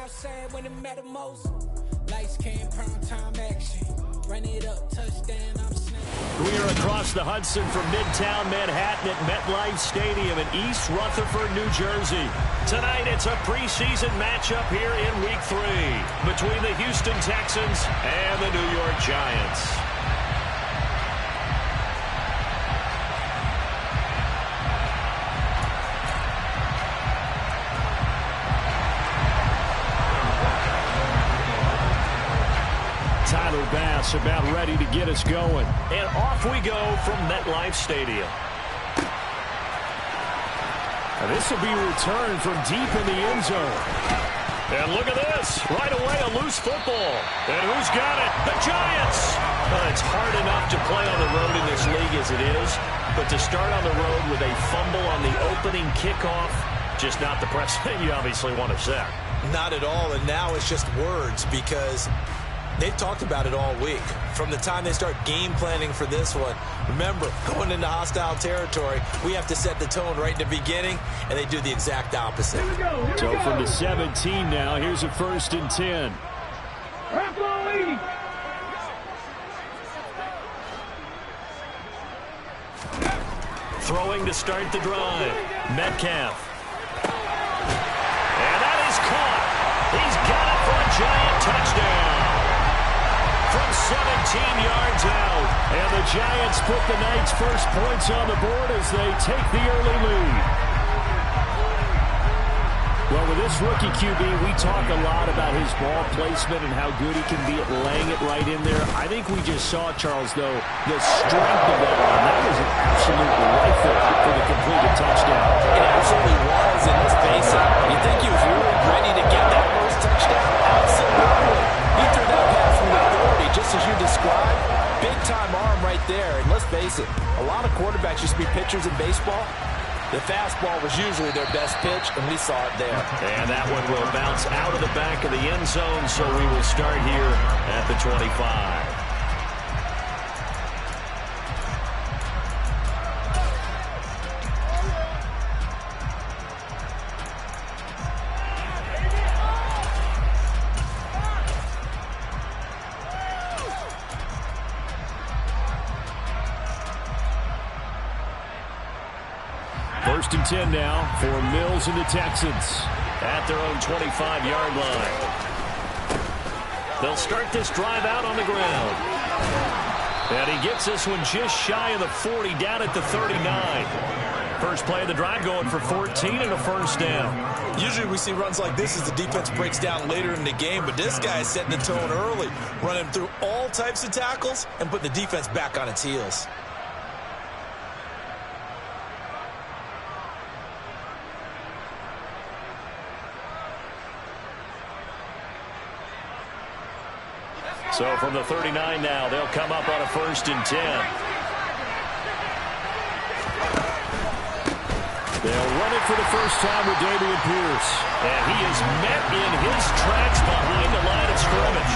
outside when it mattered most. Lights came, prime time action. Run it up, touchdown, I'm snapping. We are across the Hudson from Midtown Manhattan at MetLife Stadium in East Rutherford, New Jersey. Tonight, it's a preseason matchup here in Week 3 between the Houston Texans and the New York Giants. Bass about ready to get us going. And off we go from MetLife Stadium. And this will be returned from deep in the end zone. And look at this. Right away, a loose football. And who's got it? The Giants! It's hard enough to play on the road in this league as it is. But to start on the road with a fumble on the opening kickoff, just not the precedent you obviously want to set. Not at all, and now it's just words because they've talked about it all week. From the time they start game planning for this one, remember, going into hostile territory, we have to set the tone right in the beginning, and they do the exact opposite. So from the 17 now, here's a 1st and 10. Throwing to start the drive. Metcalf. And that is caught. He's got it for a Giant touchdown. From 17 yards out. And the Giants put the night's first points on the board as they take the early lead. Well, with this rookie QB, we talk a lot about his ball placement and how good he can be at laying it right in there. I think we just saw, Charles, though, the strength of that arm. That was an absolute rifle for the completed touchdown. It absolutely was, and let's face it, you think he was really ready to get that first touchdown? Absolutely. He threw that pass from the 40, just as you described. Big-time arm right there, and let's face it, a lot of quarterbacks used to be pitchers in baseball. The fastball was usually their best pitch, and we saw it there. And that one will bounce out of the back of the end zone, so we will start here at the 25. First and 10 now for Mills and the Texans at their own 25-yard line. They'll start this drive out on the ground. And he gets this one just shy of the 40, down at the 39. First play of the drive going for 14 and a 1st down. Usually we see runs like this as the defense breaks down later in the game, but this guy is setting the tone early, running through all types of tackles and putting the defense back on its heels. So from the 39 now, they'll come up on a 1st and 10. They'll run it for the first time with Dameon Pierce. And he is met in his tracks behind the line of scrimmage.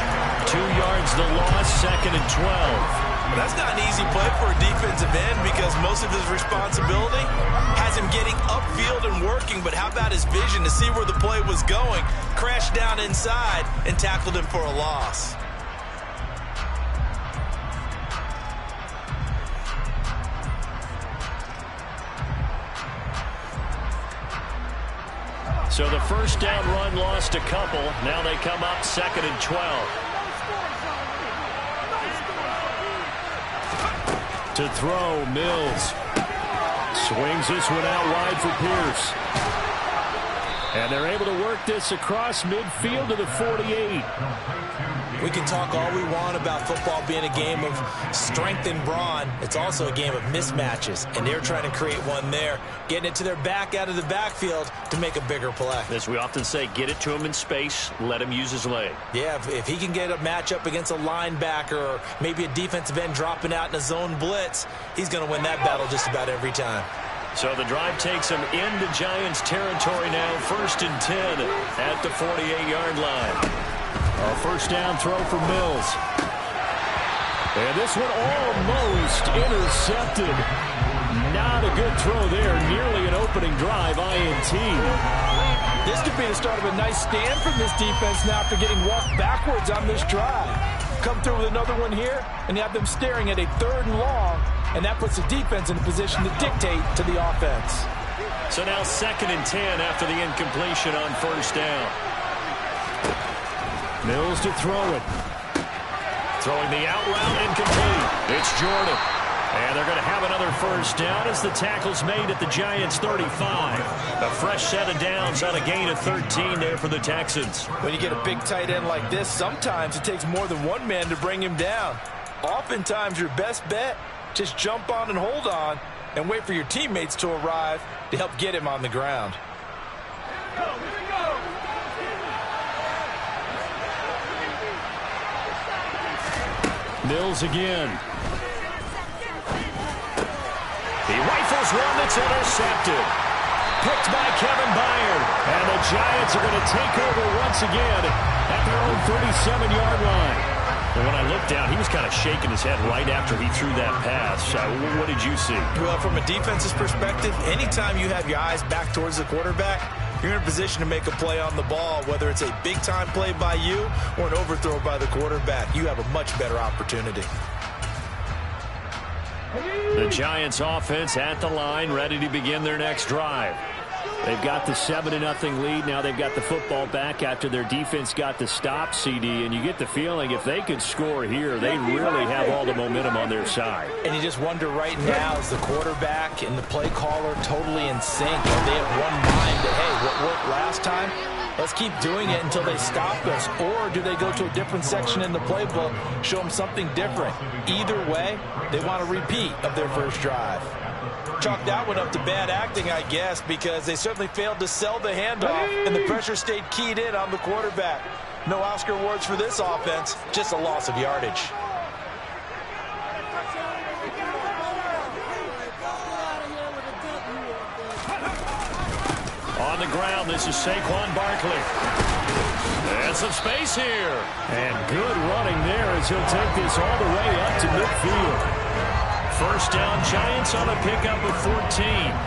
2 yards the loss, 2nd and 12. Well, that's not an easy play for a defensive end because most of his responsibility has him getting upfield and working, but how about his vision to see where the play was going, crashed down inside, and tackled him for a loss. So the first down run lost a couple. Now they come up 2nd and 12. To throw, Mills. Swings this one out wide for Pierce. And they're able to work this across midfield to the 48. We can talk all we want about football being a game of strength and brawn. It's also a game of mismatches, and they're trying to create one there, getting it to their back out of the backfield to make a bigger play. As we often say, get it to him in space, let him use his leg. Yeah, if he can get a matchup against a linebacker or maybe a defensive end dropping out in a zone blitz, he's going to win that battle just about every time. So the drive takes him into Giants territory now, 1st and 10 at the 48-yard line. A first down throw for Mills. And this one almost intercepted. Not a good throw there. Nearly an opening drive, INT. This could be the start of a nice stand from this defense now after getting walked backwards on this drive. Come through with another one here, and you have them staring at a 3rd and long, and that puts the defense in a position to dictate to the offense. So now 2nd and 10 after the incompletion on 1st down. Mills to throw it. Throwing the out route incomplete. It's Jordan. And they're going to have another 1st down as the tackle's made at the Giants' 35. A fresh set of downs on a gain of 13 there for the Texans. When you get a big tight end like this, sometimes it takes more than one man to bring him down. Oftentimes, your best bet, just jump on and hold on and wait for your teammates to arrive to help get him on the ground. Mills again. He rifles one that's intercepted. Picked by Kevin Byard. And the Giants are going to take over once again at their own 37-yard line. And when I looked down, he was kind of shaking his head right after he threw that pass. What did you see? Well, from a defense's perspective, anytime you have your eyes back towards the quarterback, you're in a position to make a play on the ball, whether it's a big-time play by you or an overthrow by the quarterback. You have a much better opportunity. The Giants offense at the line, ready to begin their next drive. They've got the 7-0 lead. Now they've got the football back after their defense got the stop, CD. And you get the feeling if they could score here, they really have all the momentum on their side. And you just wonder right now, is the quarterback and the play caller totally in sync? Are they at one mind that, hey, what worked last time? Let's keep doing it until they stop us. Or do they go to a different section in the playbook, show them something different? Either way, they want a repeat of their first drive. Chalk that one up to bad acting, I guess, because they certainly failed to sell the handoff, and the pressure stayed keyed in on the quarterback. No Oscar awards for this offense, just a loss of yardage. On the ground, this is Saquon Barkley. And some space here. And good running there as he'll take this all the way up to midfield. 1st down, Giants on a pickup of 14.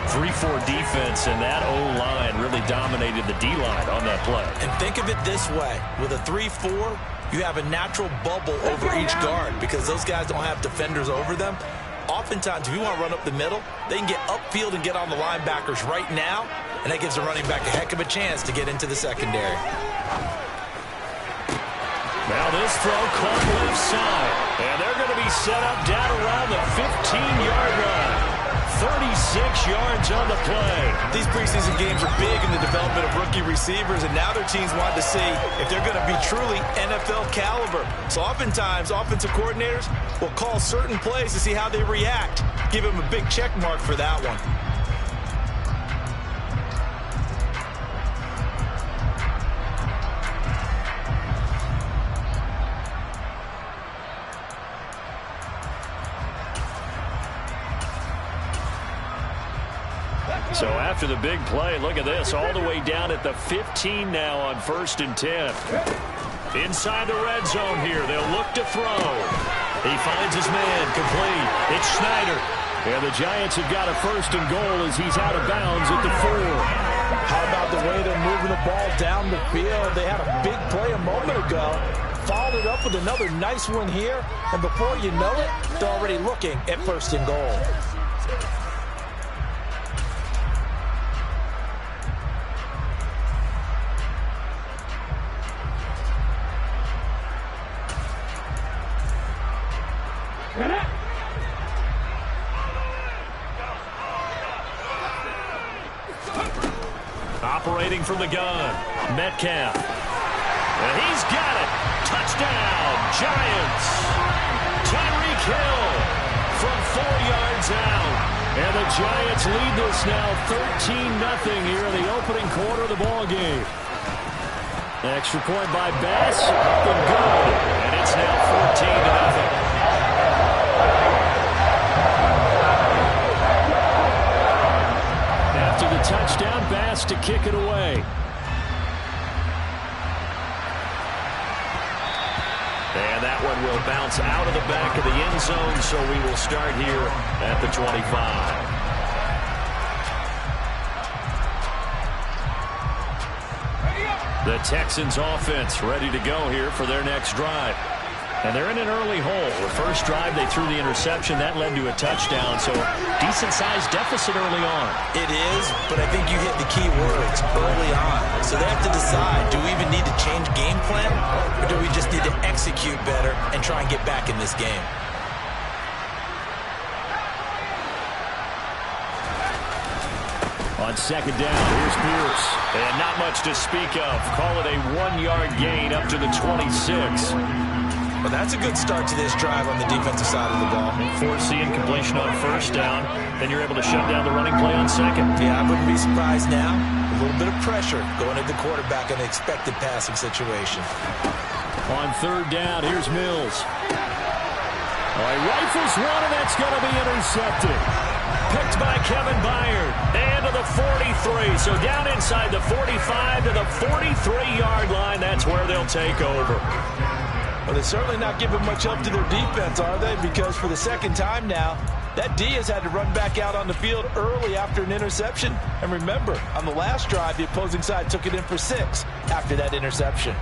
3-4 defense, and that O-line really dominated the D-line on that play. And think of it this way. With a 3-4, you have a natural bubble over each guard because those guys don't have defenders over them. Oftentimes, if you want to run up the middle, they can get upfield and get on the linebackers right now, and that gives the running back a heck of a chance to get into the secondary. Now this throw caught left side. And they're going to be set up down around the 15-yard line. 36 yards on the play. These preseason games are big in the development of rookie receivers, and now their teams want to see if they're going to be truly NFL caliber. So oftentimes, offensive coordinators will call certain plays to see how they react. Give them a big check mark for that one. So after the big play, look at this, all the way down at the 15 now on 1st and 10. Inside the red zone here, they'll look to throw. He finds his man, complete. It's Schneider. And the Giants have got a 1st and goal as he's out of bounds at the 4. How about the way they're moving the ball down the field? They had a big play a moment ago. Followed it up with another nice one here. And before you know it, they're already looking at 1st and goal. Operating from the gun, Metcalf. And he's got it. Touchdown, Giants. Tyreek Hill from 4 yards out. And the Giants lead this now 13-0 here in the opening quarter of the ball game. Extra point by Bass, up and good. And it's now 14-0. After the touchdown, Bass to kick it away. And that one will bounce out of the back of the end zone, so we will start here at the 25. The Texans offense ready to go here for their next drive. And they're in an early hole. The first drive, they threw the interception. That led to a touchdown, so decent-sized deficit early on. It is, but I think you hit the key words early on. So they have to decide, do we even need to change game plan, or do we just need to execute better and try and get back in this game? On second down, here's Pierce. And not much to speak of. Call it a 1-yard gain up to the 26. Well, that's a good start to this drive on the defensive side of the ball. Forcing completion on first down. Then you're able to shut down the running play on second. Yeah, I wouldn't be surprised now. A little bit of pressure going at the quarterback in the expected passing situation. On third down, here's Mills. He rifles one, and that's going to be intercepted. Picked by Kevin Byard. And to the 43. So down inside the 45 to the 43-yard line. That's where they'll take over. Well, they're certainly not giving much help to their defense, are they? Because for the second time now, that D has had to run back out on the field early after an interception. And remember, on the last drive, the opposing side took it in for 6 after that interception.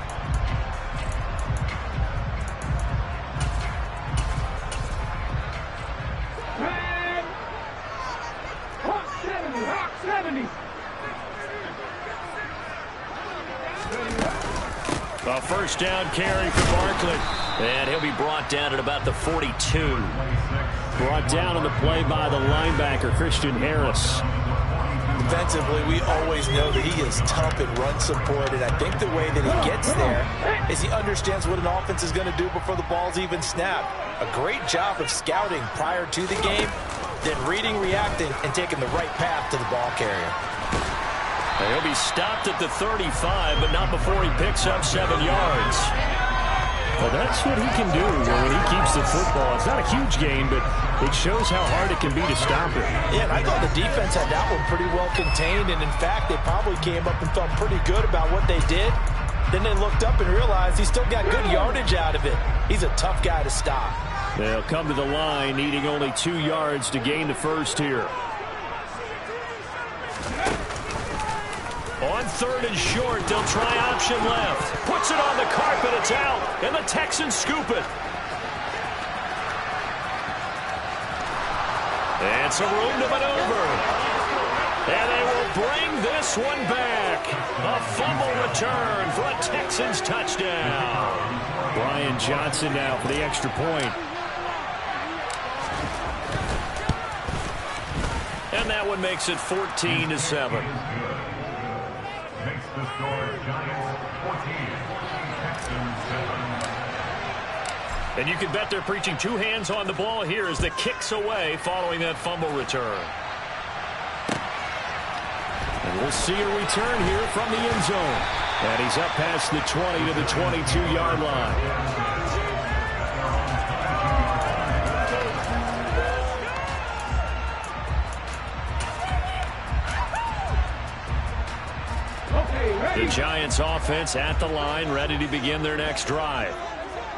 A first down carry for Barkley. And he'll be brought down at about the 42. Brought down on the play by the linebacker, Christian Harris. Defensively, we always know that he is tough in run support, and I think the way that he gets there is he understands what an offense is going to do before the ball's even snapped. A great job of scouting prior to the game, then reading, reacting, and taking the right path to the ball carrier. He'll be stopped at the 35, but not before he picks up 7 yards. Well, that's what he can do when he keeps the football. It's not a huge gain, but it shows how hard it can be to stop it. Yeah, and I thought the defense had that one pretty well contained, and in fact, they probably came up and felt pretty good about what they did. Then they looked up and realized he still got good yardage out of it. He's a tough guy to stop. They'll come to the line, needing only 2 yards to gain the first here. On third and short, they'll try option left. Puts it on the carpet, it's out, and the Texans scoop it. And some room to maneuver. And they will bring this one back. A fumble return for a Texans touchdown. Brian Johnson now for the extra point. And that one makes it 14-7. Makes the score Giants 14, Texans 7. And you can bet they're preaching 2 hands on the ball here as the kick's away following that fumble return. And we'll see a return here from the end zone. And he's up past the 20 to the 22-yard line. The Giants offense at the line, ready to begin their next drive.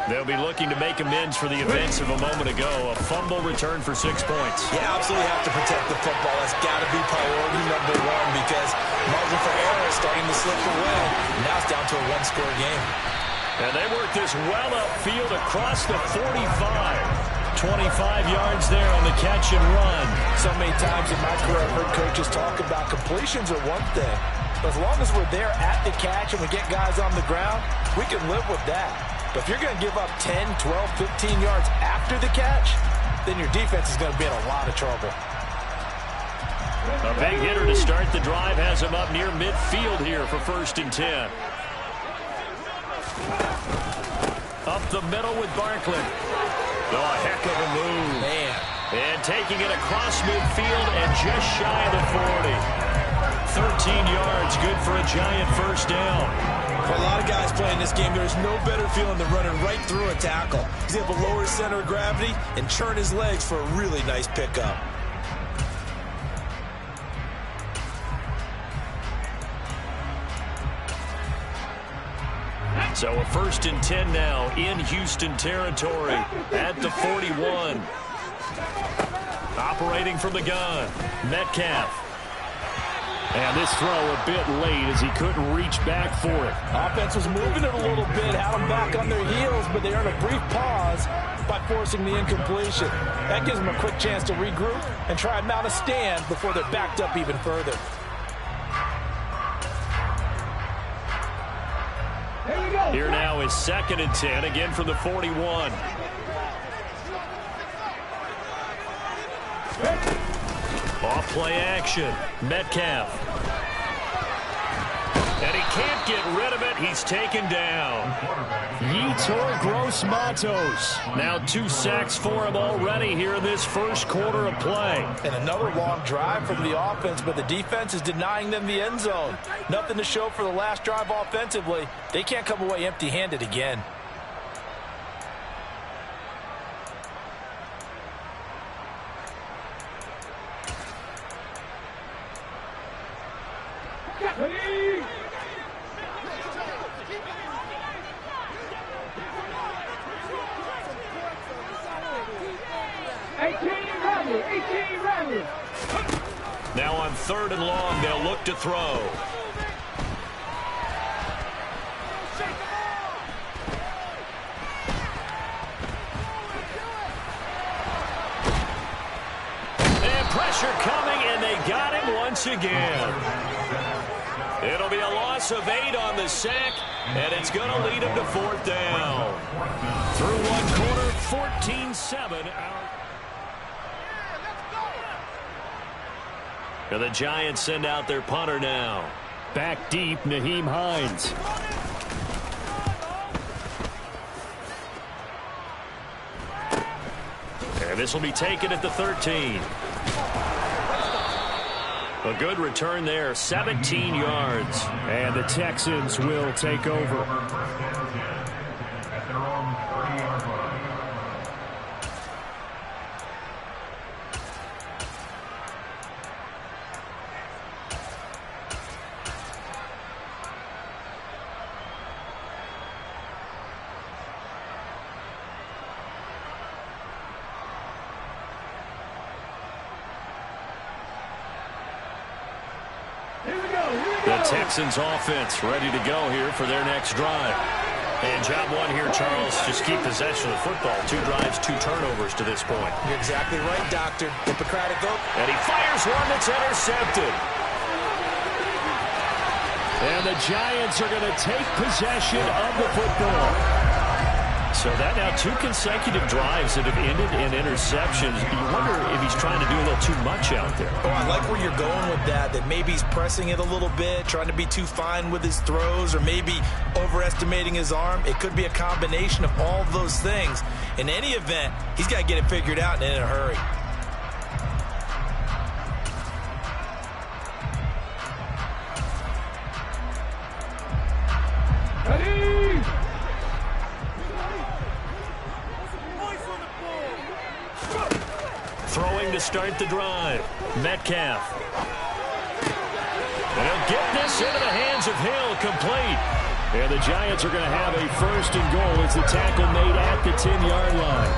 They'll be looking to make amends for the events of a moment ago. A fumble return for 6 points. Yeah, absolutely have to protect the football. That's got to be priority number 1 because margin for error is starting to slip away. Now it's down to a 1-score game. And they work this well upfield across the 45. 25 yards there on the catch and run. So many times in my career, I've heard coaches talk about completions are one thing. But as long as we're there at the catch and we get guys on the ground, we can live with that. But if you're going to give up 10, 12, 15 yards after the catch, then your defense is going to be in a lot of trouble. A big hitter to start the drive has him up near midfield here for 1st and 10. Up the middle with Barkley. Oh, a heck of a move. Man. And taking it across midfield and just shy of the 40. 13 yards, good for a Giant first down. For a lot of guys playing this game, there's no better feeling than running right through a tackle. He's able to lower his center of gravity and churn his legs for a really nice pickup. So a 1st and 10 now in Houston territory at the 41. Operating from the gun, Metcalf. And this throw a bit late as he couldn't reach back for it. Offense was moving it a little bit, had them back on their heels, but they earned a brief pause by forcing the incompletion. That gives them a quick chance to regroup and try and mount a stand before they're backed up even further. Here now is 2nd and 10, again from the 41. Off play action. Metcalf. And he can't get rid of it. He's taken down. Yetur Gross-Matos. Now 2 sacks for him already here in this first quarter of play. And another long drive from the offense, but the defense is denying them the end zone. Nothing to show for the last drive offensively. They can't come away empty-handed again. Now on 3rd and long, they'll look to throw. And pressure coming, and they got him once again. It'll be a loss of 8 on the sack, and it's going to lead him to 4th down. Through one quarter, 14-7. And the Giants send out their punter now. Back deep, Nyheim Hines. And this will be taken at the 13. A good return there, 17 yards. And the Texans will take over. At their own 30-yard line. The Texans offense ready to go here for their next drive. And job one here, Charles, just keep possession of the football. 2 drives, 2 turnovers to this point. You're exactly right, Doctor. Hippocratic oath. And he fires one that's intercepted. And the Giants are going to take possession of the football. So that now 2 consecutive drives that have ended in interceptions. You wonder if he's trying to do a little too much out there. Oh, I like where you're going with that maybe he's pressing it a little bit, trying to be too fine with his throws, or maybe overestimating his arm. It could be a combination of all of those things. In any event, he's got to get it figured out and in a hurry. Throwing to start the drive. Metcalf. And he'll get this into the hands of Hill, complete. And the Giants are going to have a 1st and goal. It's the tackle made at the 10-yard line.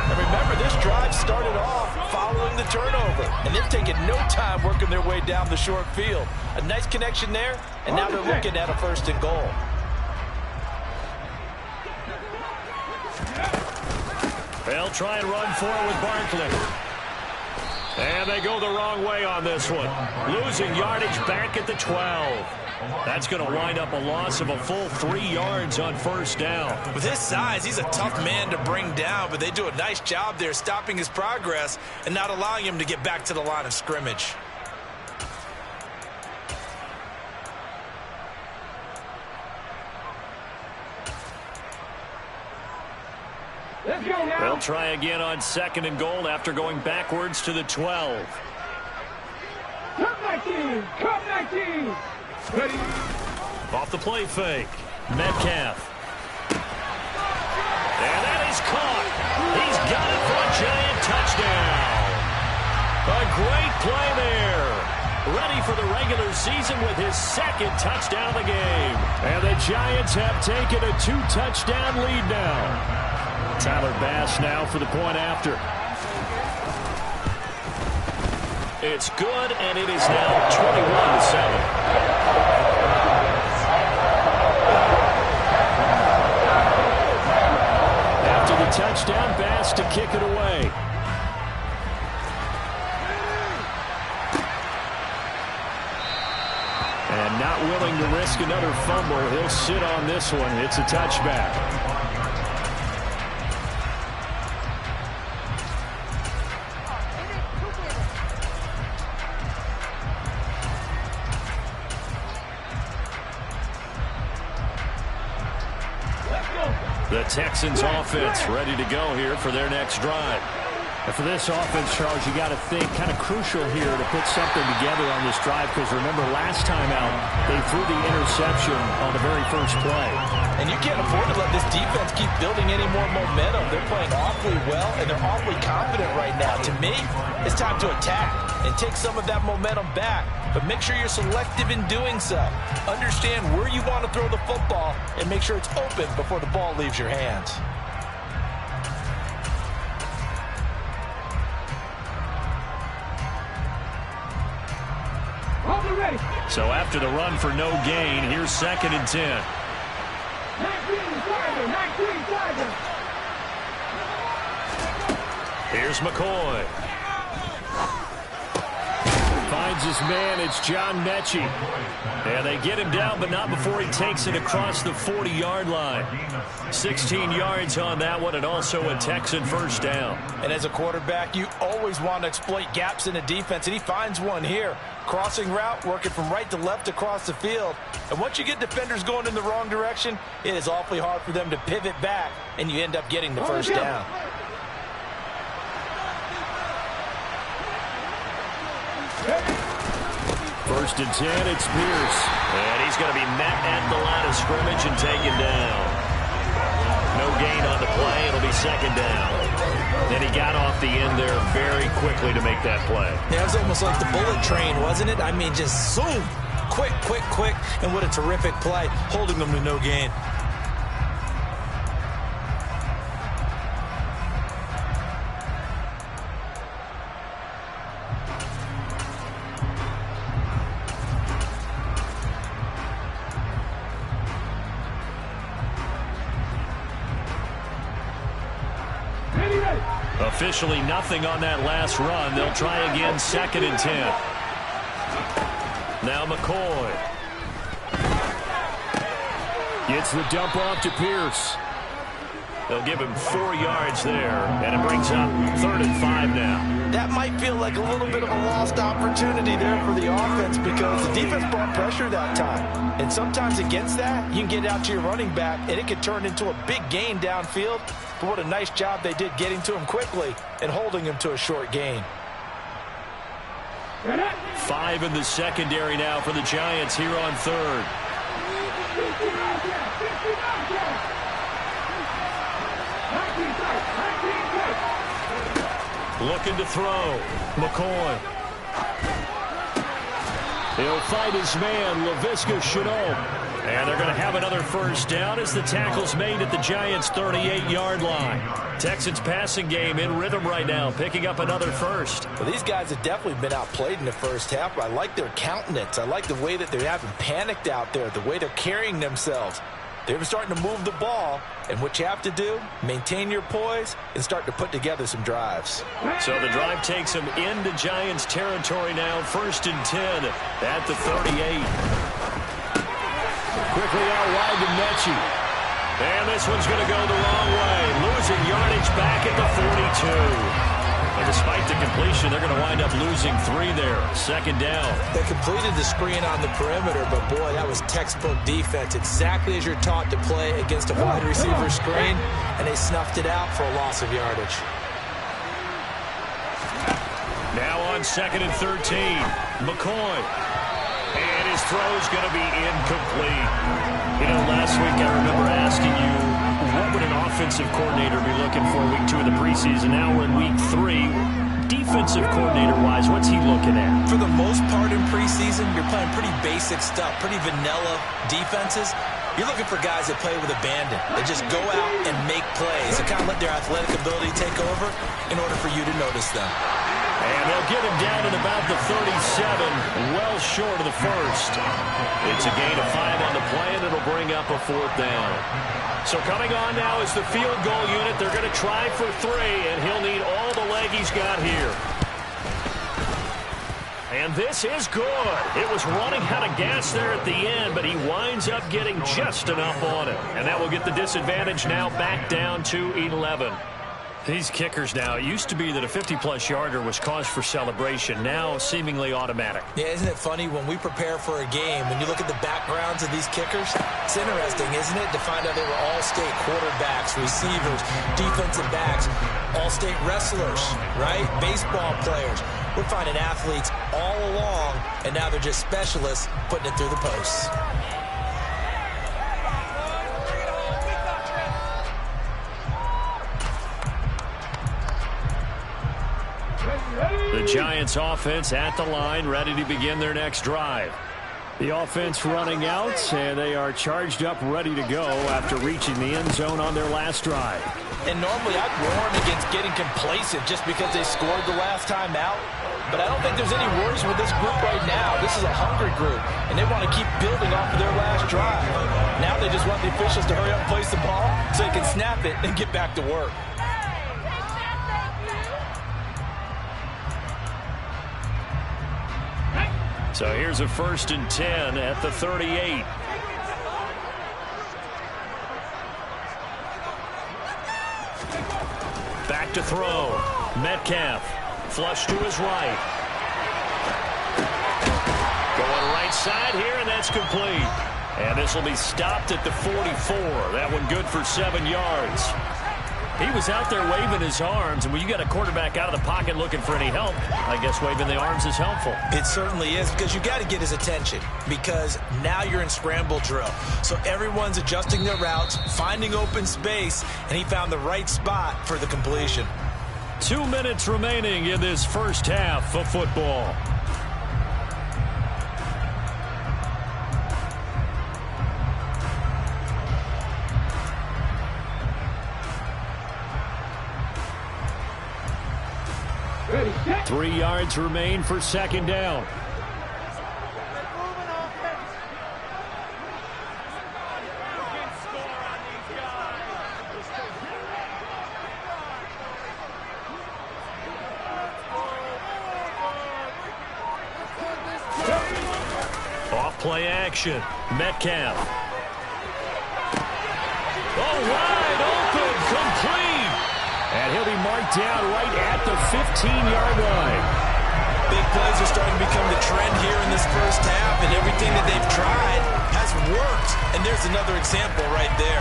And remember, this drive started off following the turnover. And they've taken no time working their way down the short field. A nice connection there, and now they're looking at a 1st and goal. They'll try and run for it with Barkley. And they go the wrong way on this one. Losing yardage back at the 12. That's going to wind up a loss of a full 3 yards on 1st down. With his size, he's a tough man to bring down, but they do a nice job there stopping his progress and not allowing him to get back to the line of scrimmage. They'll try again on 2nd and goal after going backwards to the 12. Come 19! Come 19! Ready? Off the play fake. Metcalf. And that is caught. He's got it for a Giant touchdown. A great play there. Ready for the regular season with his 2nd touchdown of the game. And the Giants have taken a 2-touchdown lead now. Tyler Bass now for the point after. It's good, and it is now 21-7. After the touchdown pass to kick it away. And not willing to risk another fumble, he'll sit on this one. It's a touchback. The Texans offense ready to go here for their next drive. And for this offense, Charles, you got to think kind of crucial here to put something together on this drive, because remember last time out they threw the interception on the very first play. And you can't afford to let this defense keep building any more momentum. They're playing awfully well, and they're awfully confident right now. To me, it's time to attack and take some of that momentum back. But make sure you're selective in doing so. Understand where you want to throw the football and make sure it's open before the ball leaves your hands. So after the run for no gain, here's 2nd and 10. 19 Tiger. Here's McCoy. Finds his man. It's John Mechie. And they get him down, but not before he takes it across the 40-yard line. 16 yards on that one, and also a Texan first down. And as a quarterback, you always want to exploit gaps in the defense, and he finds one here. Crossing route, working from right to left across the field. And once you get defenders going in the wrong direction, it is awfully hard for them to pivot back, and you end up getting the first down. First and 10, it's Pierce. And he's going to be met at the line of scrimmage and taken down. No gain on the play. It'll be 2nd down. And he got off the end there very quickly to make that play. Yeah, it was almost like the bullet train, wasn't it? I mean, just zoom. Quick, quick, quick. And what a terrific play, holding them to no gain. Officially nothing on that last run. They'll try again, 2nd and 10. Now McCoy. Gets the dump off to Pierce. They'll give him 4 yards there, and it brings up 3rd and 5 now. That might feel like a little bit of a lost opportunity there for the offense, because the defense brought pressure that time. And sometimes against that, you can get out to your running back, and it can turn into a big gain downfield. But what a nice job they did getting to him quickly and holding him to a short gain. 5 in the secondary now for the Giants here on 3rd. Looking to throw. McCoy. He'll fight his man, Laviska Shenault. And they're going to have another first down as the tackle's made at the Giants' 38-yard line. Texans passing game in rhythm right now, picking up another first. Well, these guys have definitely been outplayed in the first half. I like their countenance. I like the way that they haven't panicked out there, the way they're carrying themselves. They're starting to move the ball, and what you have to do, maintain your poise and start to put together some drives. So the drive takes them into Giants territory now, 1st and 10 at the 38. Quickly out wide to Mechie. And this one's going to go the wrong way. Losing yardage back at the 42. And despite the completion, they're going to wind up losing 3 there. 2nd down. They completed the screen on the perimeter, but boy, that was textbook defense. Exactly as you're taught to play against a wide receiver screen, and they snuffed it out for a loss of yardage. Now on 2nd and 13. McCoy. And his throw's going to be incomplete. You know, last week I remember asking you, what would an offensive coordinator be looking for week 2 of the preseason? Now we're in week 3. Defensive coordinator-wise, what's he looking at? For the most part in preseason, you're playing pretty basic stuff, pretty vanilla defenses. You're looking for guys that play with abandon, that just go out and make plays, and kind of let their athletic ability take over in order for you to notice them. And they'll get him down at about the 37, well short of the first. It's a gain of 5 on the play, and it'll bring up a 4th down. So coming on now is the field goal unit. They're going to try for 3, and he'll need all the leg he's got here. And this is good. It was running out of gas there at the end, but he winds up getting just enough on it. And that will get the disadvantage now back down to 11. These kickers now, it used to be that a 50-plus yarder was cause for celebration. Now seemingly automatic. Yeah, isn't it funny when we prepare for a game, when you look at the backgrounds of these kickers, it's interesting, isn't it, to find out they were all-state quarterbacks, receivers, defensive backs, all-state wrestlers, right? Baseball players. We're finding athletes all along, and now they're just specialists putting it through the posts. The Giants offense at the line, ready to begin their next drive. The offense running out, and they are charged up, ready to go after reaching the end zone on their last drive. And normally I'd warn against getting complacent just because they scored the last time out. But I don't think there's any worries with this group right now. This is a hungry group, and they want to keep building off of their last drive. Now they just want the officials to hurry up and place the ball so they can snap it and get back to work. So here's a 1st and 10 at the 38. Back to throw. Metcalf. Flush to his right. Going right side here, and that's complete. And this will be stopped at the 44. That one good for 7 yards. He was out there waving his arms, and when you got a quarterback out of the pocket looking for any help, I guess waving the arms is helpful. It certainly is, because you got to get his attention, because now you're in scramble drill. So everyone's adjusting their routes, finding open space, and he found the right spot for the completion. 2 minutes remaining in this first half of football. Ready, set. 3 yards remain for 2nd down. Off play action. Metcalf. Oh, wide open, complete. And he'll be marked down right at the 15-yard line. Big plays are starting to become the trend here in this first half, and everything that they've tried has worked. And there's another example right there.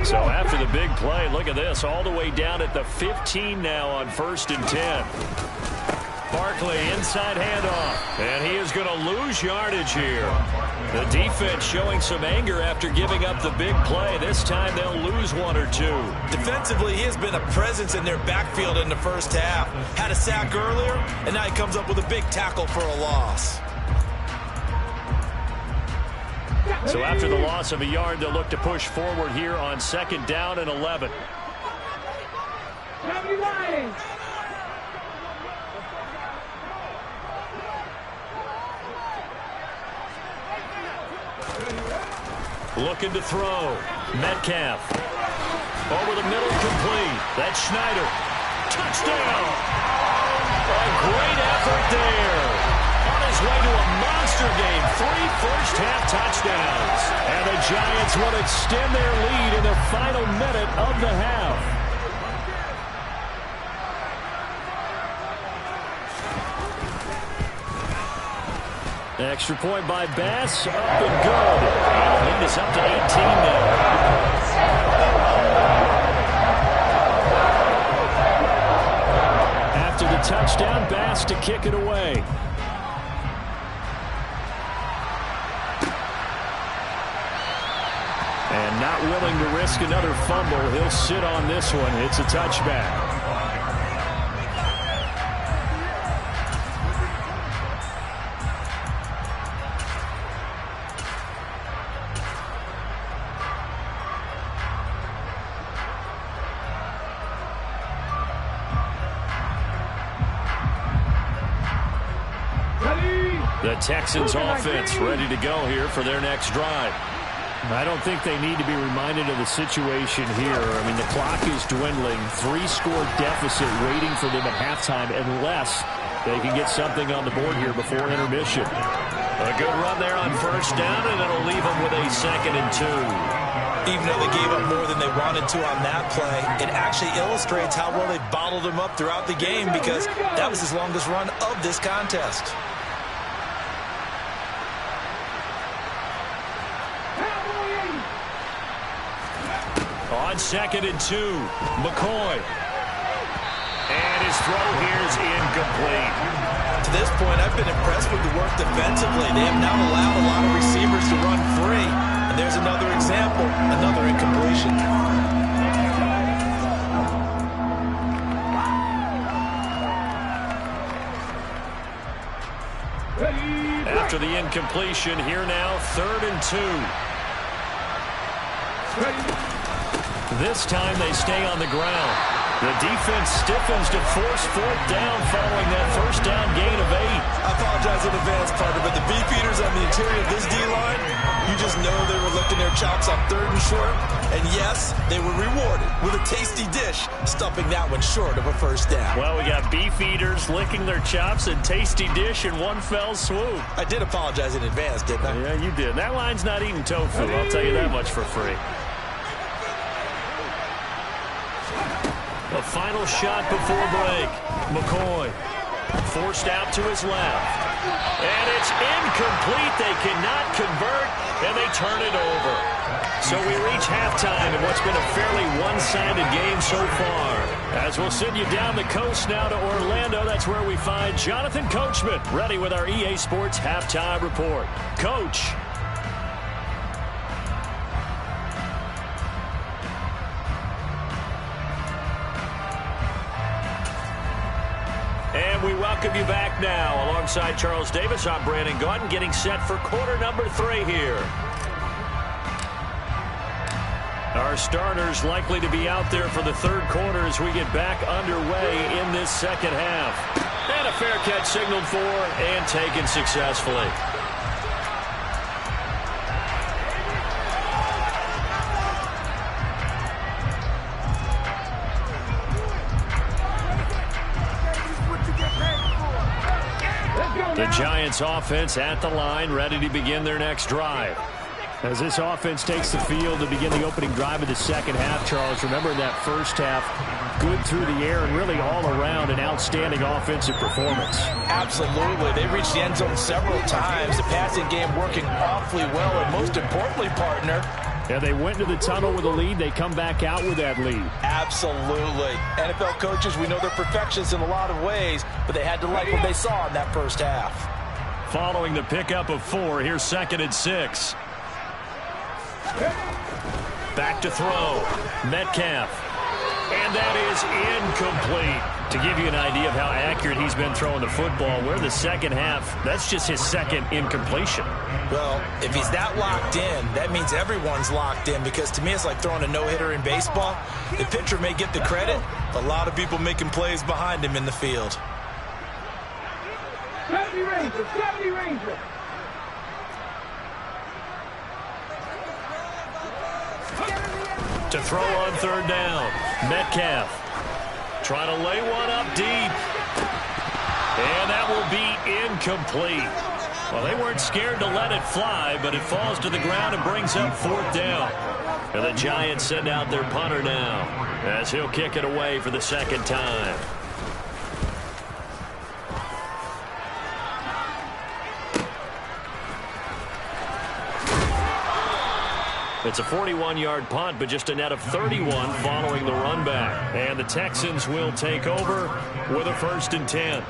So after the big play, look at this, all the way down at the 15 now on 1st and 10. Barkley inside handoff, and he is going to lose yardage here. The defense showing some anger after giving up the big play. This time they'll lose 1 or 2. Defensively, he has been a presence in their backfield in the first half. Had a sack earlier, and now he comes up with a big tackle for a loss. So after the loss of a yard, they'll look to push forward here on 2nd down and 11. Looking to throw. Metcalf. Over the middle, complete. That's Schneider. Touchdown! A great effort there. On his way to a monster game. 3 first-half touchdowns. And the Giants will extend their lead in the final minute of the half. Extra point by Bass, up and good. And the lead is up to 18 now. After the touchdown, Bass to kick it away. And not willing to risk another fumble, he'll sit on this one. It's a touchback. The Texans offense ready to go here for their next drive. I don't think they need to be reminded of the situation here. I mean, the clock is dwindling. 3-score deficit waiting for them at halftime unless they can get something on the board here before intermission. A good run there on first down, and it'll leave them with a 2nd and 2. Even though they gave up more than they wanted to on that play, it actually illustrates how well they bottled them up throughout the game because that was his longest run of this contest. On 2nd and 2, McCoy. And his throw here is incomplete. To this point, I've been impressed with the work defensively. They have now allowed a lot of receivers to run free. And there's another example, another incompletion. After the incompletion, here now, 3rd and 2. This time they stay on the ground. The defense stiffens to force 4th down following that first down gain of 8. I apologize in advance, partner, but the beefeaters on the interior of this D-line, you just know they were licking their chops on 3rd and short. And yes, they were rewarded with a tasty dish, stuffing that one short of a first down. Well, we got beefeaters licking their chops and tasty dish in one fell swoop. I did apologize in advance, didn't I? Yeah, you did. That line's not eating tofu, I'll tell you that much for free. The final shot before break. McCoy forced out to his left. And it's incomplete. They cannot convert, and they turn it over. So we reach halftime in what's been a fairly one-sided game so far. As we'll send you down the coast now to Orlando, that's where we find Jonathan Coachman ready with our EA Sports Halftime Report. Coach. And we welcome you back now. Alongside Charles Davis, I'm Brandon Gaudin, getting set for quarter number 3 here. Our starters likely to be out there for the 3rd quarter as we get back underway in this 2nd half. And a fair catch signaled for and taken successfully. The Giants offense at the line, ready to begin their next drive. As this offense takes the field to begin the opening drive of the 2nd half, Charles, remember in that first half, good through the air and really all around an outstanding offensive performance. Absolutely. They reached the end zone several times. The passing game working awfully well, and most importantly, partner, yeah, they went into the tunnel with a lead. They come back out with that lead. Absolutely. NFL coaches, we know they're perfectionists in a lot of ways, but they had to like what they saw in that first half. Following the pickup of 4, here's 2nd and 6. Back to throw. Metcalf. And that is incomplete. To give you an idea of how accurate he's been throwing the football, we're in the 2nd half. That's just his 2nd incompletion. Well, if he's that locked in, that means everyone's locked in, because to me it's like throwing a no-hitter in baseball. The pitcher may get the credit, but a lot of people making plays behind him in the field. 70 Ranger, 70 Ranger. To throw on 3rd down. Metcalf trying to lay one up deep. And that will be incomplete. Well, they weren't scared to let it fly, but it falls to the ground and brings up 4th down. And the Giants send out their punter now as he'll kick it away for the 2nd time. It's a 41-yard punt, but just a net of 31 following the run back. And the Texans will take over with a 1st and 10.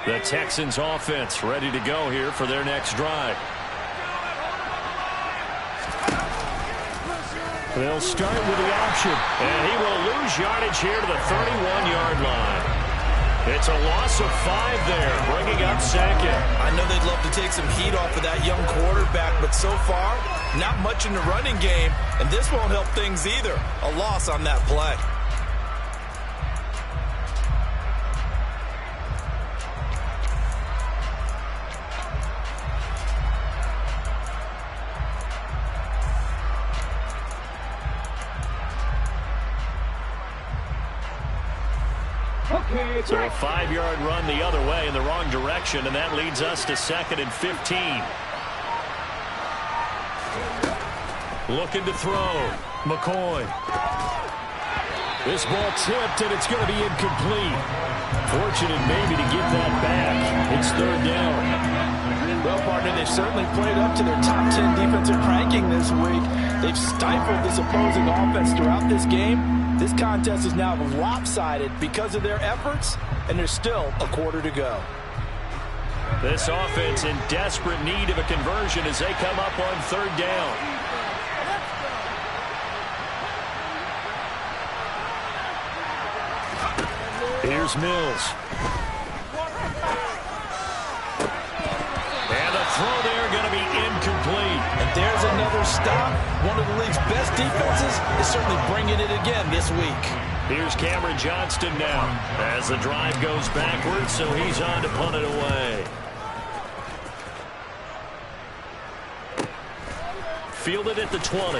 The Texans offense ready to go here for their next drive. They'll start with the option, and he will lose yardage here to the 31-yard line. It's a loss of 5 there, bringing up second. I know they'd love to take some heat off of that young quarterback, but so far, not much in the running game, and this won't help things either. A loss on that play. So a 5-yard run the other way in the wrong direction, and that leads us to 2nd and 15. Looking to throw. McCoy. This ball tipped, and it's going to be incomplete. Fortunate maybe to get that back. It's 3rd down. Well, partner, they've certainly played up to their top 10 defensive ranking this week. They've stifled this opposing offense throughout this game. This contest is now lopsided because of their efforts, and there's still a quarter to go. This offense in desperate need of a conversion as they come up on 3rd down. Here's Mills. And the throw there going to be incomplete. And there's another stop. One of the league's best defenses is certainly bringing it again this week. Here's Cameron Johnston now as the drive goes backwards, so he's on to punt it away. Fielded at the 20.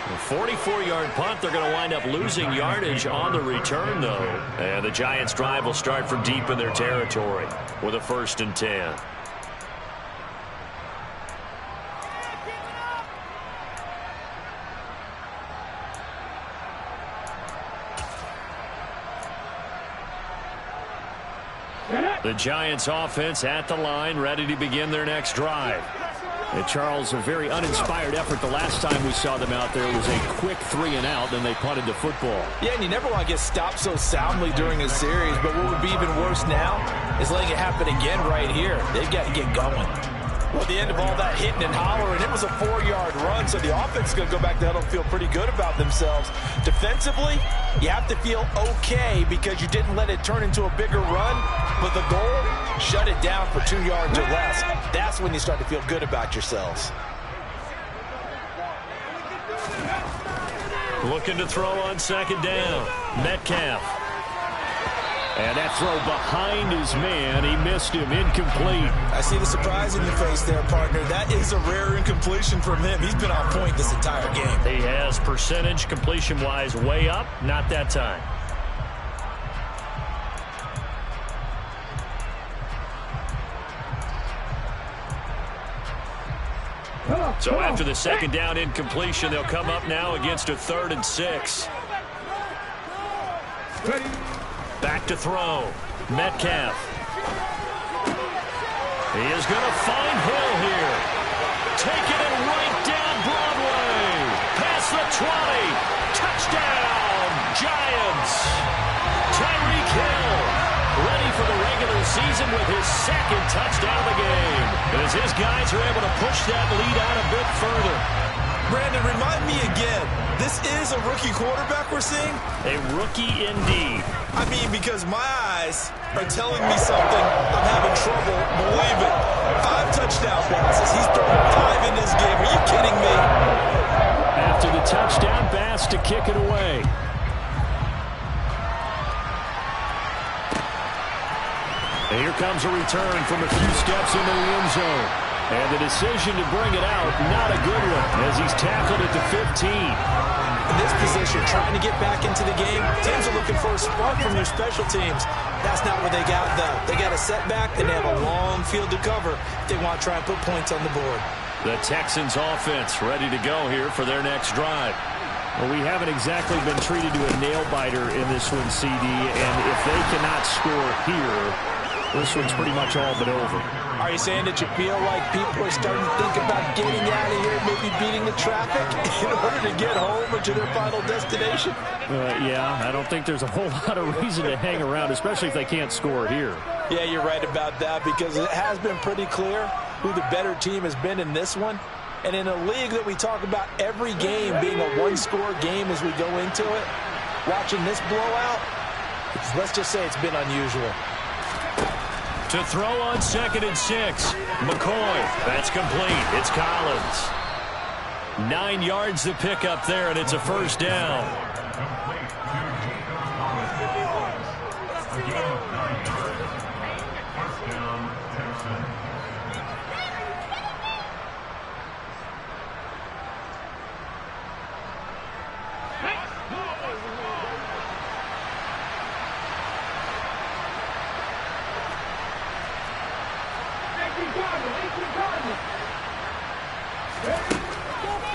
A 44-yard punt. They're going to wind up losing yardage on the return, though. And the Giants' drive will start from deep in their territory with a 1st and 10. The Giants offense at the line, ready to begin their next drive. And Charles, a very uninspired effort. The last time we saw them out there was a quick 3-and-out, then they punted the football. Yeah, and you never want to get stopped so soundly during a series, but what would be even worse now is letting it happen again right here. They've got to get going. Well, at the end of all that hitting and hollering, it was a 4-yard run, so the offense is going to go back to huddle and feel pretty good about themselves. Defensively, you have to feel okay because you didn't let it turn into a bigger run, but the goal, shut it down for 2 yards or less. That's when you start to feel good about yourselves. Looking to throw on 2nd down. Metcalf. And that throw behind his man. He missed him. Incomplete. I see the surprise in your face there, partner. That is a rare incompletion from him. He's been on point this entire game. He has percentage completion-wise way up. Not that time. So after the 2nd down incompletion, they'll come up now against a 3rd and 6. Back to throw. Metcalf. He is going to find Hill here. Taking it right down Broadway. Past the 20. Touchdown, Giants. Tyreek Hill ready for the regular season with his 2nd touchdown of the game. And as his guys are able to push that lead out a bit further. Brandon, remind me again, this is a rookie quarterback we're seeing? A rookie indeed. I mean, because my eyes are telling me something I'm having trouble believing. 5 touchdown passes. He's thrown 5 in this game. Are you kidding me? After the touchdown pass to kick it away. And here comes a return from a few steps into the end zone. And the decision to bring it out, not a good one, as he's tackled at the 15. In this position, trying to get back into the game, teams are looking for a spark from their special teams. That's not what they got, though. They got a setback, and they have a long field to cover if they want to try and put points on the board. The Texans offense ready to go here for their next drive. Well, we haven't exactly been treated to a nail-biter in this one, CD, and if they cannot score here, this one's pretty much all but over. Are you saying that you feel like people are starting to think about getting out of here, maybe beating the traffic in order to get home or to their final destination? Yeah, I don't think there's a whole lot of reason to hang around, especially if they can't score here. Yeah, you're right about that because it has been pretty clear who the better team has been in this one. And in a league that we talk about every game being a one-score game as we go into it, watching this blowout, let's just say it's been unusual. To throw on 2nd and 6. McCoy. That's complete. It's Collins. 9 yards to pick up there, and it's a first down.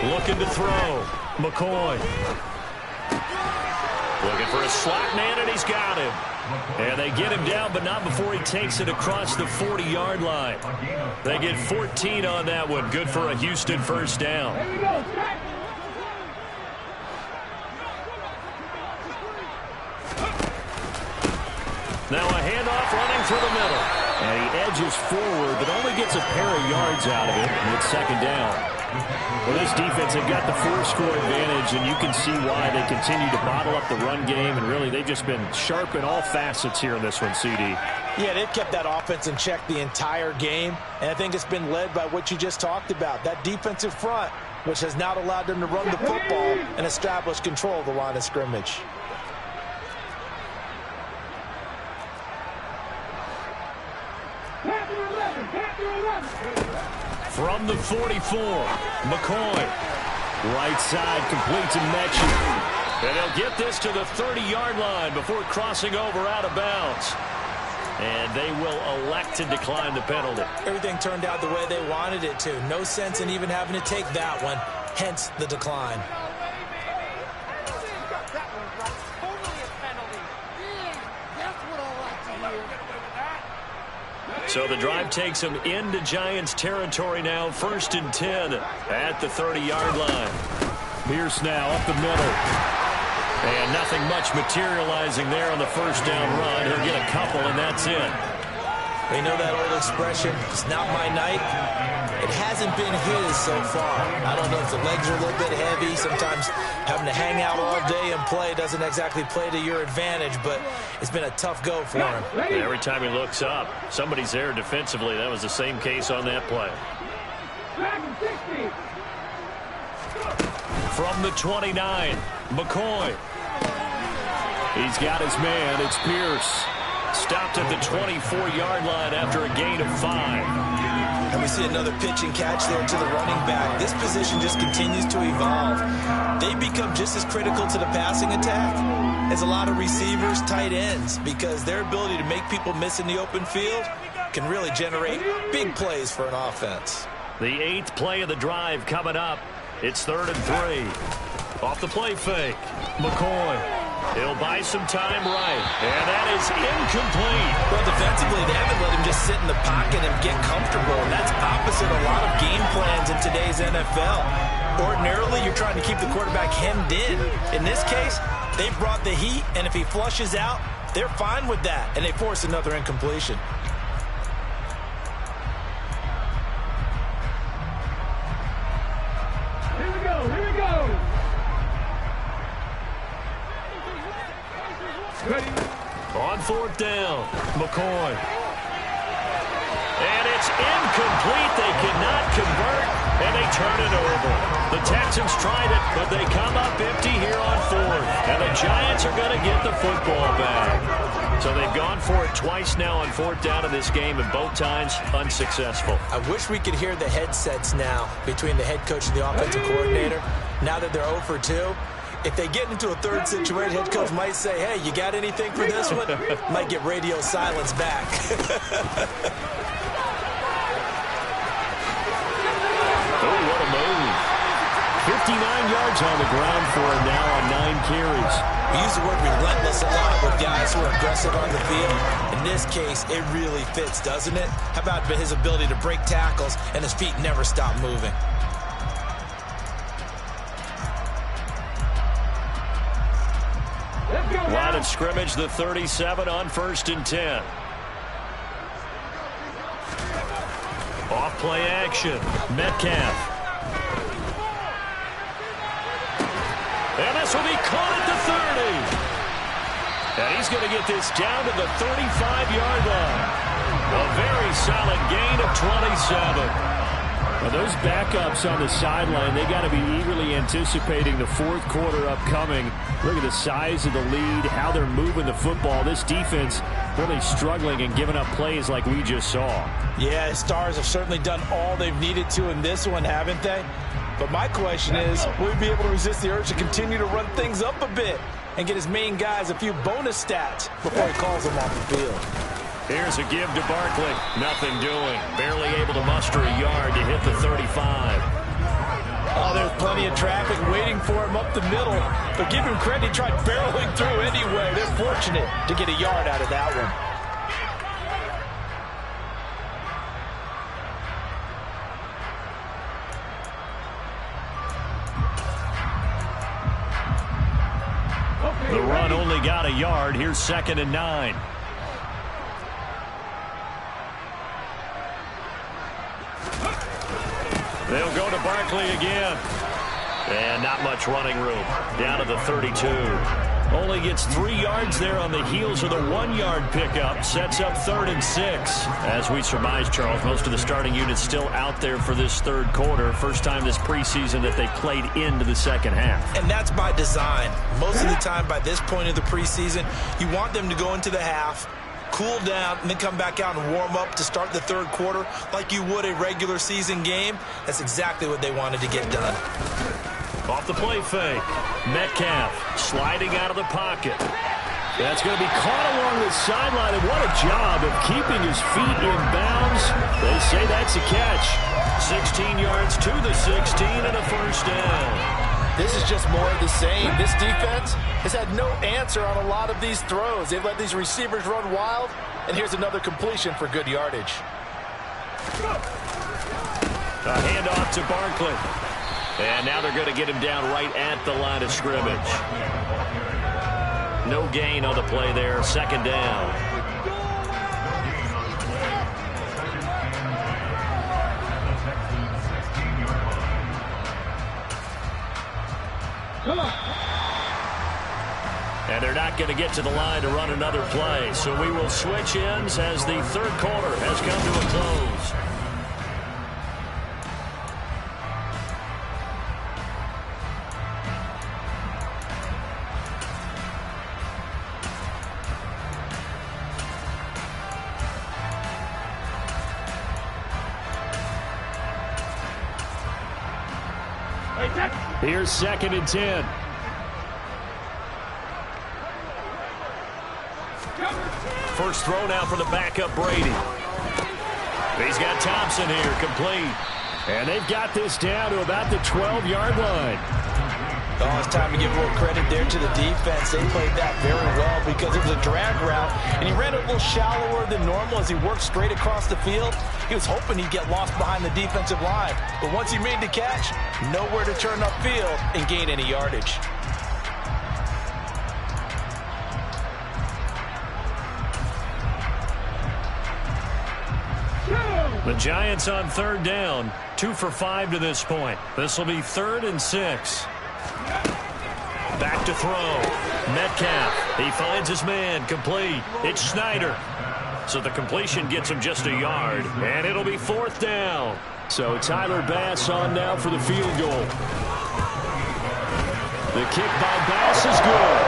Looking to throw. McCoy. Looking for a slot man, and he's got him. And they get him down, but not before he takes it across the 40-yard line. They get 14 on that one. Good for a Houston first down. Now a handoff running through the middle. And he edges forward, but only gets a pair of yards out of it. And it's 2nd down. Well, this defense, they've got the 4-score advantage, and you can see why they continue to bottle up the run game, and really they've just been sharp in all facets here in this one, CD. Yeah, they've kept that offense in check the entire game, and I think it's been led by what you just talked about, that defensive front, which has now allowed them to run the football and establish control of the line of scrimmage. From the 44, McCoy. Right side complete to Mechie. And they'll get this to the 30-yard line before crossing over out of bounds. And they will elect to decline the penalty. Everything turned out the way they wanted it to. No sense in even having to take that one, hence the decline. So the drive takes them into Giants territory now. 1st and 10 at the 30-yard line. Pierce now up the middle. And nothing much materializing there on the first down run. He'll get a couple, and that's it. We know that old expression, it's not my night. It hasn't been his so far. I don't know if the legs are a little bit heavy. Sometimes having to hang out all day and play doesn't exactly play to your advantage, but it's been a tough go for him. Every time he looks up, somebody's there defensively. That was the same case on that play. From the 29, McCoy. He's got his man. It's Pierce. Stopped at the 24-yard line after a gain of 5. And we see another pitch and catch there to the running back. This position just continues to evolve. They become just as critical to the passing attack as a lot of receivers, tight ends, because their ability to make people miss in the open field can really generate big plays for an offense. The 8th play of the drive coming up. It's 3rd and 3. Off the play fake. McCoy. He'll buy some time right. And that is incomplete. Well, defensively, they haven't let him just sit in the pocket and get comfortable. And that's opposite a lot of game plans in today's NFL. Ordinarily, you're trying to keep the quarterback hemmed in. In this case, they brought the heat, and if he flushes out, they're fine with that. And they force another incompletion. Here we go, here we go. Ready. On 4th down, McCoy. And it's incomplete. They cannot convert, and they turn it over. The Texans tried it, but they come up empty here on 4th. And the Giants are going to get the football back. So they've gone for it twice now on 4th down in this game, and both times unsuccessful. I wish we could hear the headsets now between the head coach and the offensive coordinator. Now that they're 0 for 2. If they get into a third situation, head coach might say, hey, you got anything for this one? Might get radio silence back. Oh, what a move. 59 yards on the ground for him now on 9 carries. We use the word relentless a lot with guys who are aggressive on the field. In this case, it really fits, doesn't it? How about his ability to break tackles and his feet never stop moving? Line of scrimmage, the 37 on 1st and 10. Off play action. Metcalf. This will be caught at the 30. And he's going to get this down to the 35-yard line. A very solid gain of 27. Well, those backups on the sideline, they got to be eagerly anticipating the fourth quarter upcoming. Look at the size of the lead, how they're moving the football. This defense really struggling and giving up plays like we just saw. Yeah, Stars have certainly done all they've needed to in this one, haven't they? But my question is, will he be able to resist the urge to continue to run things up a bit and get his main guys a few bonus stats before he calls them off the field? Here's a give to Barkley. Nothing doing. Barely able to muster a yard to hit the 35. Oh, there's plenty of traffic waiting for him up the middle. But give him credit, he tried barreling through anyway. They're fortunate to get a yard out of that one. The run only got a yard. Here's 2nd and 9. They'll go to Barkley again. And not much running room. Down to the 32. Only gets 3 yards there on the heels of the 1-yard pickup. Sets up 3rd and 6. As we surmise, Charles, most of the starting unit's still out there for this third quarter. First time this preseason that they played into the second half. And that's by design. Most of the time by this point of the preseason, you want them to go into the half, cool down, and then come back out and warm up to start the third quarter like you would a regular season game. That's exactly what they wanted to get done. Off the play fake. Metcalf sliding out of the pocket. That's going to be caught along the sideline, and what a job of keeping his feet in bounds. They say that's a catch. 16 yards to the 16 and a first down. This is just more of the same. This defense has had no answer on a lot of these throws. They've let these receivers run wild, and here's another completion for good yardage. A handoff to Barkley. And now they're going to get him down right at the line of scrimmage. No gain on the play there. 2nd down. And they're not going to get to the line to run another play. So we will switch ends as the third quarter has come to a close. Here's 2nd and 10. First throw now for the backup Brady. He's got Thompson here, complete. And they've got this down to about the 12-yard line. Oh, it's time to give a little credit there to the defense. They played that very well because it was a drag route, and he ran it a little shallower than normal as he worked straight across the field. He was hoping he'd get lost behind the defensive line, but once he made the catch, nowhere to turn upfield and gain any yardage. The Giants on 3rd down, 2 for 5 to this point. This will be 3rd and 6. Back to throw. Metcalf. He finds his man. Complete. It's Snyder. So the completion gets him just a yard. And it'll be 4th down. So Tyler Bass on now for the field goal. The kick by Bass is good.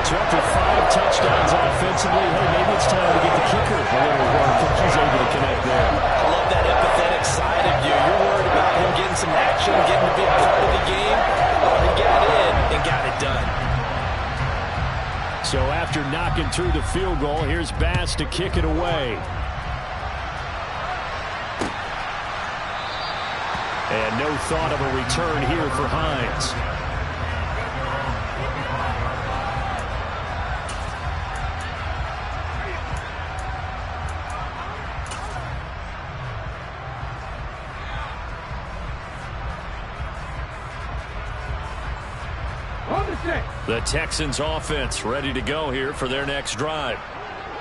So after 5 touchdowns offensively, hey, maybe it's time to get the kicker a little work if he's able to connect there. I love that empathetic side of you. You're worried about him getting some action, getting a big part of the game. Well, he got in and got it done. So after knocking through the field goal, here's Bass to kick it away. And no thought of a return here for Hines. The Texans offense ready to go here for their next drive.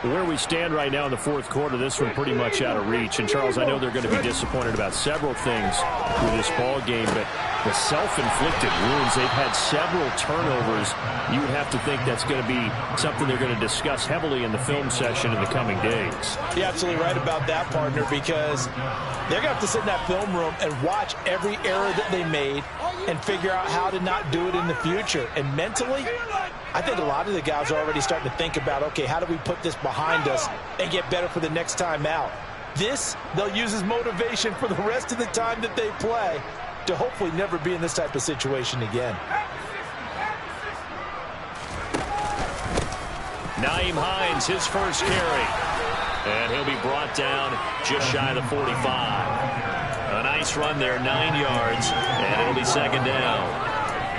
Where we stand right now in the fourth quarter, this one pretty much out of reach. And, Charles, I know they're going to be disappointed about several things with this ball game, but the self-inflicted wounds, they've had several turnovers. You would have to think that's going to be something they're going to discuss heavily in the film session in the coming days. You're absolutely right about that, partner, because they're going to have to sit in that film room and watch every error that they made and figure out how to not do it in the future. And mentally, I think a lot of the guys are already starting to think about, okay, how do we put this behind us and get better for the next time out? This, they'll use as motivation for the rest of the time that they play to hopefully never be in this type of situation again. Nyheim Hines, his first carry. And he'll be brought down just shy of the 45. A nice run there, 9 yards, and it'll be second down.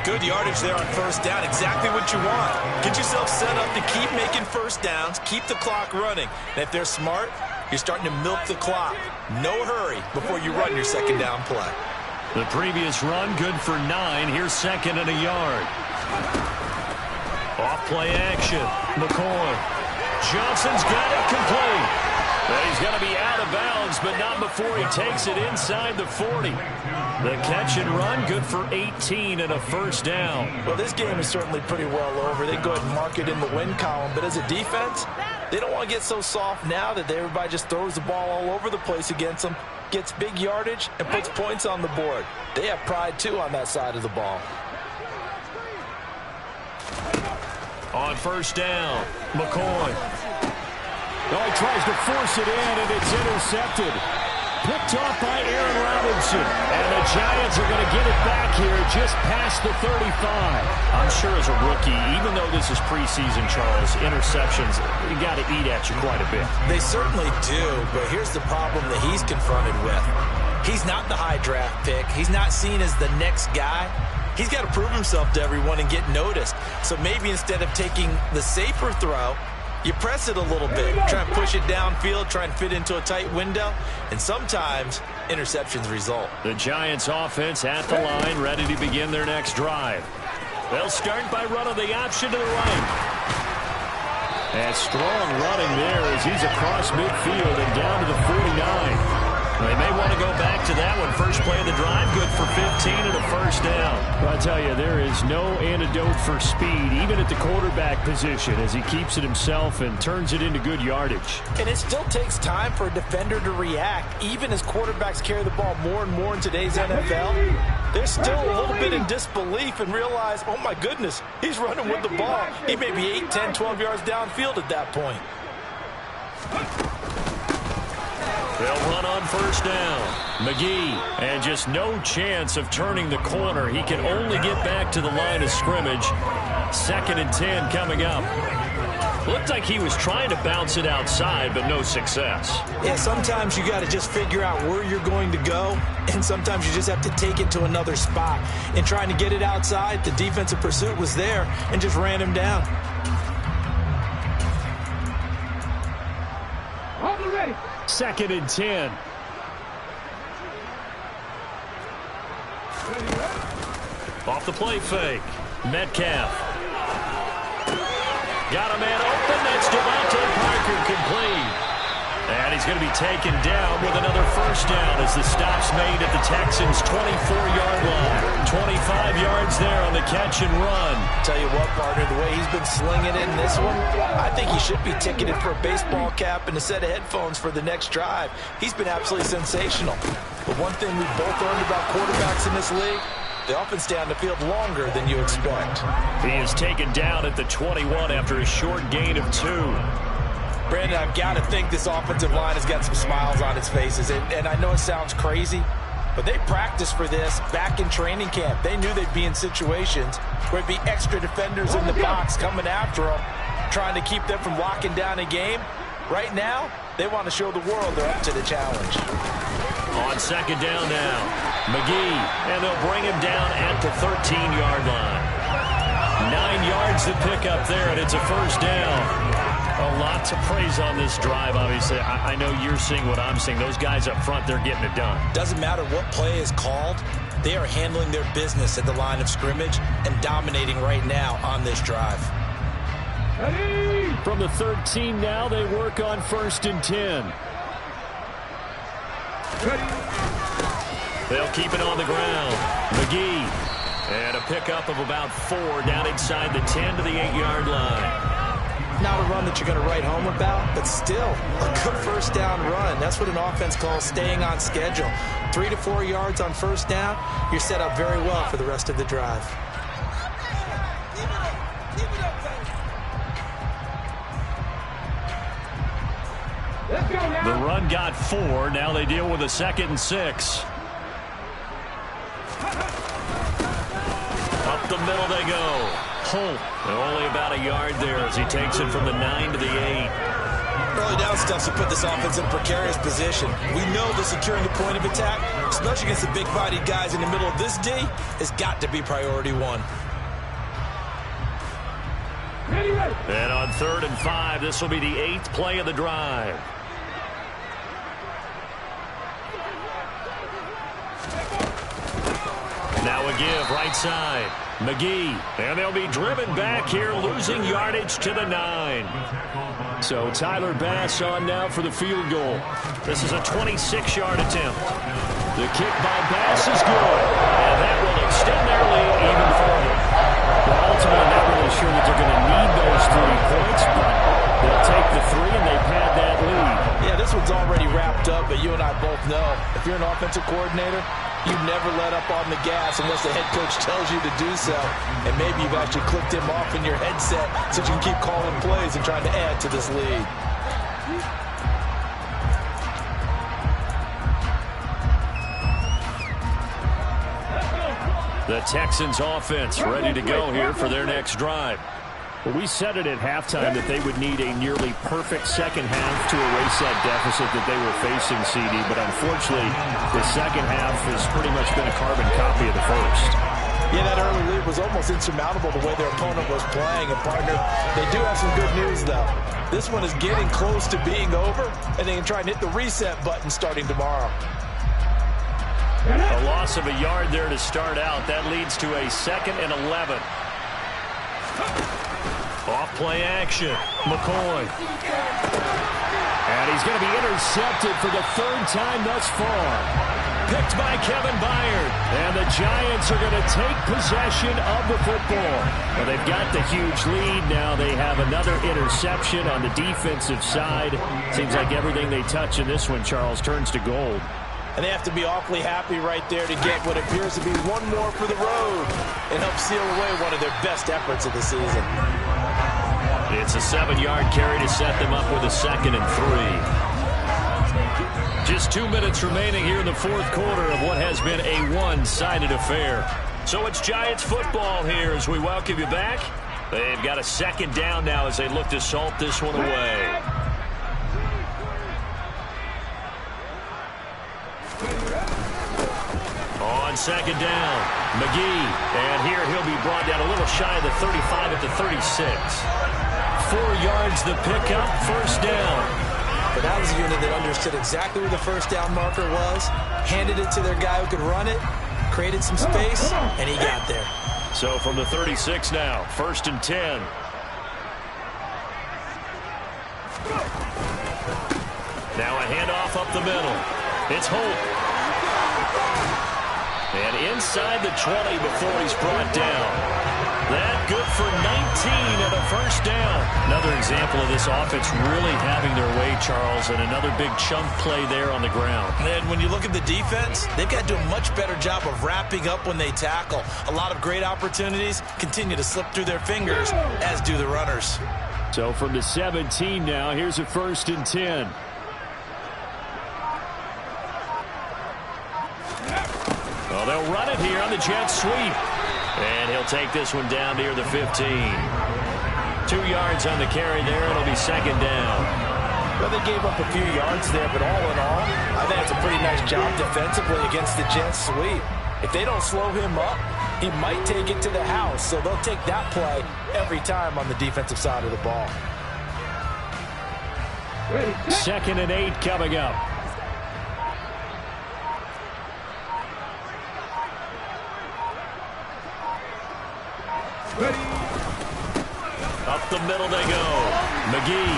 Good yardage there on first down, exactly what you want. Get yourself set up to keep making first downs, keep the clock running. And if they're smart, you're starting to milk the clock. No hurry before you run your second down play. The previous run, good for 9. Here's second and a yard. Off play action. McCoy. Johnson's got it complete. And he's going to be out of bounds, but not before he takes it inside the 40. The catch and run, good for 18 and a first down. Well, this game is certainly pretty well over. They go ahead and mark it in the win column, but as a defense, they don't want to get so soft now that everybody just throws the ball all over the place against them, gets big yardage, and puts points on the board. They have pride, too, on that side of the ball. On first down, McCoy. Oh, he tries to force it in, and it's intercepted. Picked off by Aaron Robinson. And the Giants are going to get it back here just past the 35. I'm sure as a rookie, even though this is preseason, Charles, interceptions, you got to eat at you quite a bit. They certainly do, but here's the problem that he's confronted with. He's not the high draft pick. He's not seen as the next guy. He's got to prove himself to everyone and get noticed. So maybe instead of taking the safer throw, you press it a little bit. Try and push it downfield, try and fit into a tight window. And sometimes interceptions result. The Giants offense at the line, ready to begin their next drive. They'll start by running the option to the right. And strong running there as he's across midfield and down to the 49. They may want to go back to that one. First play of the drive, good for 15 and a first down. I'll tell you, there is no antidote for speed, even at the quarterback position, as he keeps it himself and turns it into good yardage. And it still takes time for a defender to react. Even as quarterbacks carry the ball more and more in today's NFL, they're still a little bit in disbelief and realize, oh my goodness, he's running with the ball. He may be 8, 10, 12 yards downfield at that point. They'll run on first down. McGee, and just no chance of turning the corner. He can only get back to the line of scrimmage. 2nd and 10 coming up. Looked like he was trying to bounce it outside, but no success. Yeah, sometimes you got to just figure out where you're going to go, and sometimes you just have to take it to another spot. And trying to get it outside, the defensive pursuit was there and just ran him down. Hold it ready. 2nd and 10. Off the play fake. Metcalf. Got a man open. That's Devontae Parker complete. And he's going to be taken down with another first down as the stop's made at the Texans' 24-yard line. 25 yards there on the catch and run. Tell you what, partner, the way he's been slinging it in this one, I think he should be ticketed for a baseball cap and a set of headphones for the next drive. He's been absolutely sensational. But one thing we've both learned about quarterbacks in this league, they often stay on the field longer than you expect. He is taken down at the 21 after a short gain of 2. Brandon, I've got to think this offensive line has got some smiles on its faces. And I know it sounds crazy, but they practiced for this back in training camp. They knew they'd be in situations where it'd be extra defenders in the box coming after them, trying to keep them from locking down a game. Right now, they want to show the world they're up to the challenge. On 2nd down now, McGee, and they'll bring him down at the 13-yard line. 9 yards to pick up there, and it's a first down. A lot to praise on this drive, obviously. I know you're seeing what I'm seeing. Those guys up front, they're getting it done. Doesn't matter what play is called. They are handling their business at the line of scrimmage and dominating right now on this drive. From the 13 now, they work on 1st and 10. They'll keep it on the ground. McGee. And a pickup of about 4 down inside the 10 to the 8-yard line. Not a run that you're going to write home about, but still a good first down run. That's what an offense calls staying on schedule. 3 to 4 yards on first down, you're set up very well for the rest of the drive. The run got 4. Now they deal with a 2nd and 6. Up the middle they go. Holt, only about a yard there as he takes it from the 9 to the 8. Early down stuff's to put this offense in a precarious position. We know that securing the point of attack, especially against the big-bodied guys in the middle of this D, has got to be priority 1. And on 3rd and 5, this will be the 8th play of the drive. Now a give, right side. McGee. And they'll be driven back here, losing yardage to the 9. So Tyler Bass on now for the field goal. This is a 26-yard attempt. The kick by Bass is good. And that will extend their lead even further. Well, ultimately, not really sure that they're going to need those 3 points, but they'll take the 3 and they pad that lead. Yeah, this one's already wrapped up, but you and I both know if you're an offensive coordinator, you never let up on the gas unless the head coach tells you to do so. And maybe you've actually clicked him off in your headset so you can keep calling plays and trying to add to this lead. The Texans offense ready to go here for their next drive. Well, we said it at halftime that they would need a nearly perfect second half to erase that deficit that they were facing, CD. But unfortunately, the second half has pretty much been a carbon copy of the first. Yeah, that early lead was almost insurmountable the way their opponent was playing. And, partner, they do have some good news, though. This one is getting close to being over, and they can try and hit the reset button starting tomorrow. A loss of a yard there to start out. That leads to a 2nd and 11. Off play action. McCoy. And he's going to be intercepted for the 3rd time thus far. Picked by Kevin Byard. And the Giants are going to take possession of the football. Well, they've got the huge lead. Now they have another interception on the defensive side. Seems like everything they touch in this one, Charles, turns to gold. And they have to be awfully happy right there to get what appears to be one more for the road and help seal away one of their best efforts of the season. It's a 7-yard carry to set them up with a 2nd and 3. Just 2 minutes remaining here in the 4th quarter of what has been a one-sided affair. So it's Giants football here as we welcome you back. They've got a 2nd down now as they look to salt this one away. On 2nd down, McGee. And here he'll be brought down a little shy of the 35 at the 36. 4 yards the pickup, 1st down. But that was a unit that understood exactly where the first down marker was, handed it to their guy who could run it, created some space, and he got there. So from the 36 now, 1st and 10. Now a handoff up the middle. It's Holt. And inside the 20 before he's brought down. That good for 19 and a 1st down. Another example of this offense really having their way, Charles, and another big chunk play there on the ground. And when you look at the defense, they've got to do a much better job of wrapping up when they tackle. A lot of great opportunities continue to slip through their fingers, as do the runners. So from the 17 now, here's a 1st and 10. Well, they'll run it here on the jet sweep. And he'll take this one down near the 15. 2 yards on the carry there. It'll be 2nd down. Well, they gave up a few yards there, but all in all, I think it's a pretty nice job defensively against the jet sweep. If they don't slow him up, he might take it to the house. So they'll take that play every time on the defensive side of the ball. 2nd and 8 coming up. Up the middle they go. McGee.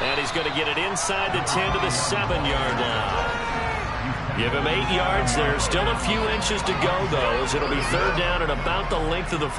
And he's going to get it inside the 10 to the 7-yard line. Give him 8 yards. There's still a few inches to go, though, as it'll be third down and about the length of the